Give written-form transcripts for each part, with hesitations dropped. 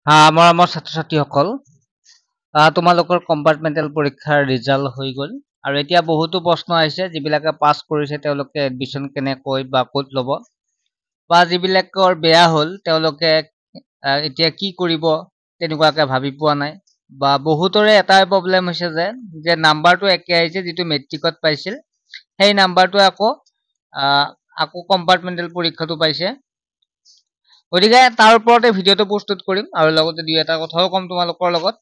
আমাৰ ছাত্ৰ-ছাত্ৰীসকল তোমালোকৰ কম্পাৰ্টমেণ্টেল পৰীক্ষাৰ ৰিজাল্ট হৈ গ'ল আৰু এতিয়া বহুতো প্ৰশ্ন আহিছে যিবিলাকে পাছ কৰিছে তেওঁলোকে এডমিশ্যন কেনেকৈ বা ক'ত ল'ব বা যিবিলাকৰ বেয়া হ'ল তেওঁলোকে এতিয়া কি কৰিব তেনেকুৱাকে ভাবি পোৱা নাই বা বহুতৰে এটাই প্ৰব্লেম হৈছে যে নাম্বাৰটো একে আহিছে যিটো মেট্ৰিকত পাইছিল সেই নাম্বাৰটো আকৌ কম্পাৰ্টমেণ্টেল পৰীক্ষাটো পাইছে গতিকে তাৰ ওপৰতে ভিডিঅ'টো প্ৰস্তুত কৰিম আৰু লগতে দুই এটা কথাও ক'ম তোমালোকৰ লগত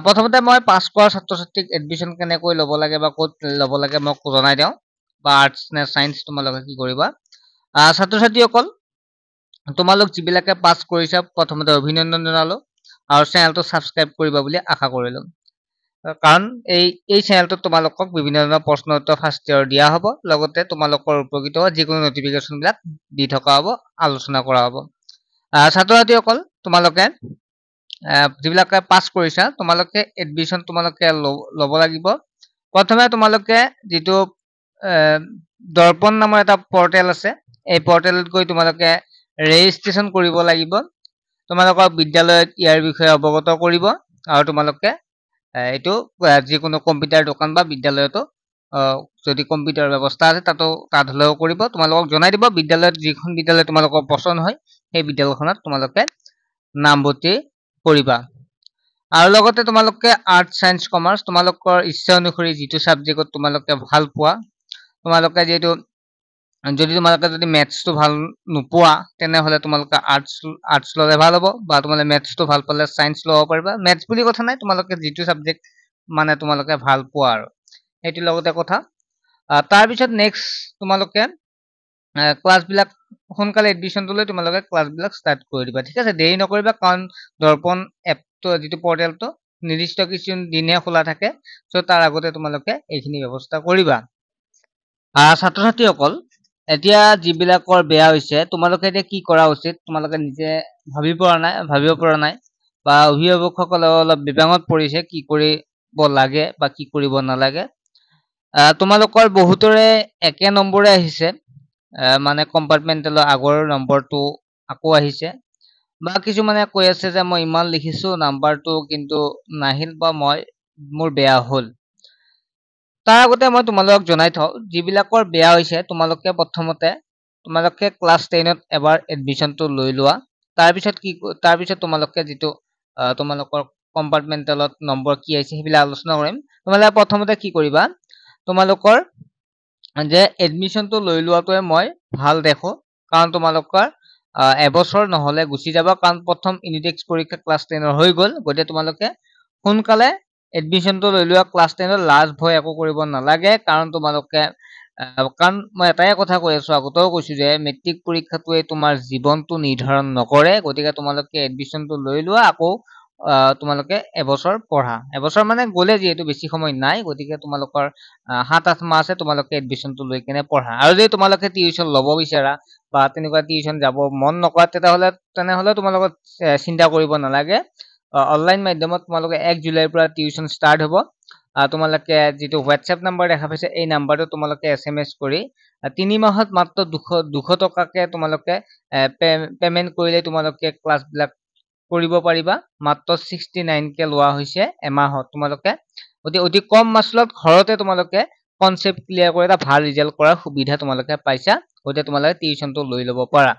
প্ৰথমতে মই পাছ কৰা ছাত্ৰ-ছাত্ৰীক এডমিশ্যন কেনেকৈ ল'ব লাগে বা ক'ত ল'ব লাগে মই জনাই দিওঁ বা আৰ্টছ নে সায়েন্স তোমালোকে কি কৰিবা ছাত্ৰ-ছাত্ৰীসকল তোমালোক যিবিলাকে পাছ কৰিছা প্ৰথমতে অভিনন্দন জনালো আৰু চেনেলটো ছাবস্ক্ৰাইব কৰিবা বুলি আশা কৰিলো কাৰণ এই চেনেলটোত তোমালোকক বিভিন্ন ধৰণৰ প্ৰশ্ন উত্তৰ ফাৰ্ষ্ট ইয়াৰ দিয়া হ'ব লগতে তোমালোকৰ উপকৃত যিকোনো নটিফিকেশ্যন বিলাক দি থকা হ'ব আলোচনা কৰা হ'ব ছাত্ৰ-ছাত্ৰীসকল তোমালোকে যিবিলাকে পাছ কৰিছা তোমালোকে এডমিশ্যন তোমালোকে ল'ব লাগিব প্ৰথমে তোমালোকে যিটো দৰ্পণ নামৰ এটা পৰ্টেল আছে এই পৰ্টেলত গৈ তোমালোকে ৰেজিষ্ট্ৰেশ্যন কৰিব লাগিব তোমালোকৰ বিদ্যালয়ত ইয়াৰ বিষয়ে অৱগত কৰিব আৰু তোমালোকে এইটো যিকোনো কম্পিউটাৰ দোকান বা বিদ্যালয়তো যদি কম্পিউটাৰ ব্যৱস্থা আছে তাত হলেও কৰিব তোমালোকক জনাই দিব বিদ্যালয়ত যিখন বিদ্যালয় তোমালোকৰ পছন্দ হয় সেই বিদ্যালয়খনত তোমালোকে নামভৰ্তি কৰিবা আৰু লগতে তোমালোকে আৰ্টছ সায়েন্স কমাৰ্চ তোমালোকৰ ইচ্ছা অনুসৰি যিটো সাবজেক্টত তোমালোকে ভাল পোৱা তোমালোকে যেটো যদি তোমালোকে যদি ম্যাথছটো ভাল নোপোৱা তেনেহলে তোমালোকে আৰ্টছ ললে ভাল হ'ব বা তোমালোকে ম্যাথছটো ভাল পালে সায়েন্স ল'ব পাৰিবা ম্যাথছ বুলি কথা নাই তোমালোকে যিটো সাবজেক্ট মানে তোমালোকে ভাল পোৱা আৰু এটি লগতে কথা তাৰ পিছত নেক্সট তোমালোকে ক্লাছ বিলাক সোনকালে এডমিশ্যনটো লৈ তোমালোকে ক্লাছ বিলাক ষ্টাৰ্ট কৰি দিবা ঠিক আছে দেৰি নকৰিবা কাৰণ দৰ্পণ এপটো যিটো পৰ্টেলটো নিৰ্দিষ্ট কিছু দিনহে খোলা থাকে সো তাৰ আগতে তোমালোকে এইখিনি ব্যৱস্থা কৰিবা ছাত্ৰ-ছাত্ৰীসকল এতিয়া যিবিলাকৰ বেয়া হৈছে তোমালোকে এতিয়া কি কৰা উচিত তোমালোকে নিজে ভাবিব পৰা নাই বা অভিভাৱকসকলে অলপ বিবাঙত পৰিছে কি কৰিব লাগে বা কি কৰিব নালাগে তোমালোকৰ বহুতৰে একে নম্বৰে আহিছে মানে কম্পাৰ্টমেণ্টেলৰ আগৰ নম্বৰটো আকৌ আহিছে বা কিছুমানে কৈ আছে যে মই ইমান লিখিছো নাম্বাৰটো কিন্তু নাহিল বা মোৰ বেয়া হ'ল তাৰ আগতে মই তোমালোকক জনাই থওঁ যিবিলাকৰ বেয়া হৈছে তোমালোকে প্ৰথমতে তোমালোকে ক্লাছ 10ত এবাৰ এডমিশ্যনটো লৈ লোৱা তাৰ পিছত তোমালোকে যিটো তোমালোকৰ কম্পাৰ্টমেণ্টেলত নম্বৰ কি আহিছে সেইবিলাক আলোচনা কৰিম তোমালোকে প্ৰথমতে কি কৰিবা তোমালোকৰ যে এডমিশ্যনটো লৈ লোৱাটোৱে মই ভাল দেখো কাৰণ তোমালোকৰ এবছৰ নহলে গুচি যাব কাৰণ প্ৰথম ইউনিটেক্স পৰীক্ষা ক্লাছ 10ৰ হৈ গ'ল গতে তোমালোকে সোনকালে এডমিশ্যনটো লৈ লোৱা ক্লাছ 10ৰ লাজ ভয় একো কৰিব নালাগে কাৰণ তোমালোকে কাৰণ মই এটাই কথা কৈ আছো আগতেও কৈছো যে মেট্ৰিক পৰীক্ষাটোৱে তোমাৰ জীৱনটো নিৰ্ধাৰণ নকৰে গতিকে তোমালোকে এডমিশ্যনটো লৈ লোৱা আকৌ তোমালোকে এবছৰ পঢ়া এবছৰ মানে গলে যিহেতু বেছি সময় নাই গতিকে তোমালোকৰ 7-8 মাহ আছে তোমালোকে এডমিশ্যনটো লৈ কেনে পঢ়া আৰু যদি তোমালোকে টিউচন ল'ব বিচাৰা বা তেনেকুৱা টিউচন যাব মন নকৰা তেনেহলে তোমালোকে চিন্তা কৰিব নালাগে অনলাইন মাধ্যমত তোমালোকে 1 জুলাইৰ পৰা টিউচন ষ্টাৰ্ট হ'ব তোমালোকে যেটো WhatsApp নম্বৰ দেখা পাইছে এই নম্বৰটো তোমালোকে SMS কৰি 3 মাহত মাত্ৰ 200 টকাকে তোমালোকে পেমেন্ট কৰিলে তোমালোকে ক্লাছ বিলাক কৰিব পাৰিবা মাত্ৰ 69 কে লোৱা হৈছে এমাহত তোমালোকে অতি কম মাসুলত ঘৰতে তোমালোকে কনসেপ্ট ক্লিয়াৰ কৰি এটা ভাল ৰিজাল্ট কৰাৰ সুবিধা তোমালোকে পাইছা গতে তোমালোকে টিউচনটো লৈ ল'ব পাৰা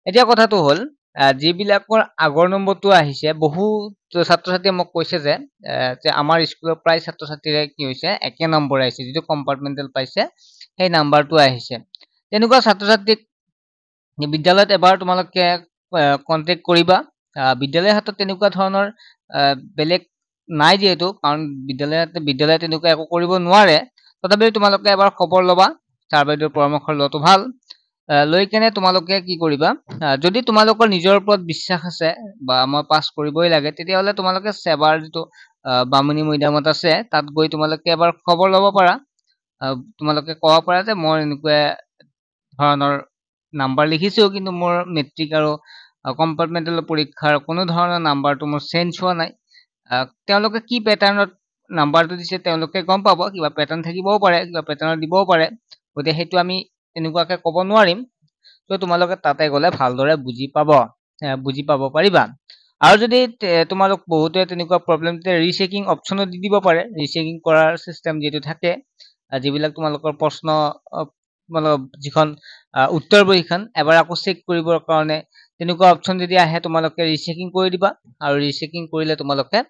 এতিয়া কথাটো হ'ল যিবিলাকৰ আগৰ নম্বৰটো আহিছে বহু ছাত্ৰ-ছাত্ৰীয়ে মোক কৈছে যে আমাৰ স্কুলৰ প্ৰায় ছাত্ৰ-ছাত্ৰীৰে কি হৈছে একে নম্বৰ আহিছে যেটো কম্পাৰ্টমেণ্টেল পাইছে সেই নাম্বাৰটো আহিছে তেনেকুৱা ছাত্ৰ-ছাত্ৰীক বিদ্যালয়ত এবাৰ তোমালোকে কন্টাক্ট কৰিবা বিদ্যালয়ৰ হাতত তেনেকুৱা ধৰণৰ বেলেগ নাই যেহেতু কাৰণ বিদ্যালয়ত তেনেকুৱা একো কৰিব নোৱাৰে তথাপিও তোমালোকে এবাৰ খবৰ লবা ছাৰ বাইদেউৰ পৰামৰ্শ লোৱাটো ভাল লৈ কেনে তোমালোকে কি কৰিবা যদি তোমালোকৰ নিজৰ ওপৰত বিশ্বাস আছে বা মই পাছ কৰিবই লাগে তেতিয়া হলে তোমালোকে সেবাৰ যেটো বামুনি মৈদামত আছে তাত গৈ তোমালোকে এবাৰ খবৰ লব পাৰা তোমালোকে ক'ব পাৰা যে মই এনেকুৱা ধৰণৰ নাম্বাৰ লিখিছো কিন্তু মোৰ মেট্ৰিক আৰু কম্পাৰ্টমেণ্টেল পৰীক্ষাৰ কোনো ধৰণৰ নাম্বাৰটো মোৰ চেঞ্জ হোৱা নাই তেওঁলোকে কি প্যাটাৰ্ণত নাম্বাৰটো দিছে তেওঁলোকে গম পাব কিবা প্যাটাৰ্ণ থাকিবও পাৰে কিবা প্যাটাৰ্ণত দিবও পাৰে গতে হেতু আমি তেনেকুৱাকে ক'ব নোৱাৰিম তো তোমালোকে তাতে গলে ভালদৰে বুজি পাব পাৰিবা আৰু যদি তোমালোক বহুতে তেনেকুৱা প্ৰব্লেম ৰিচেকিং অপচনো দি দিব পাৰে ৰিচেকিং কৰাৰ চিষ্টেম যেটো থাকে যিবিলাক তোমালোকৰ প্ৰশ্ন তোমালোক যিখন উত্তৰ বহিখন এবাৰ আকৌ চেক কৰিবৰ কাৰণে তেনেকুৱা অপচন যদি আহে তোমালোকে ৰিচেকিং কৰি দিবা আৰু ৰিচেকিং কৰিলে তোমালোকে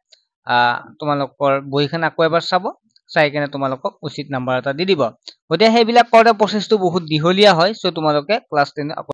তোমালোকৰ বহিখন আকৌ এবাৰ চাব চাই কেনে তোমালোকক উচিত নাম্বাৰ এটা দি দিব গতিকে সেইবিলাক কৰোঁতে প্ৰচেছটো বহুত দীঘলীয়া হয় সো তোমালোকে ক্লাছ 10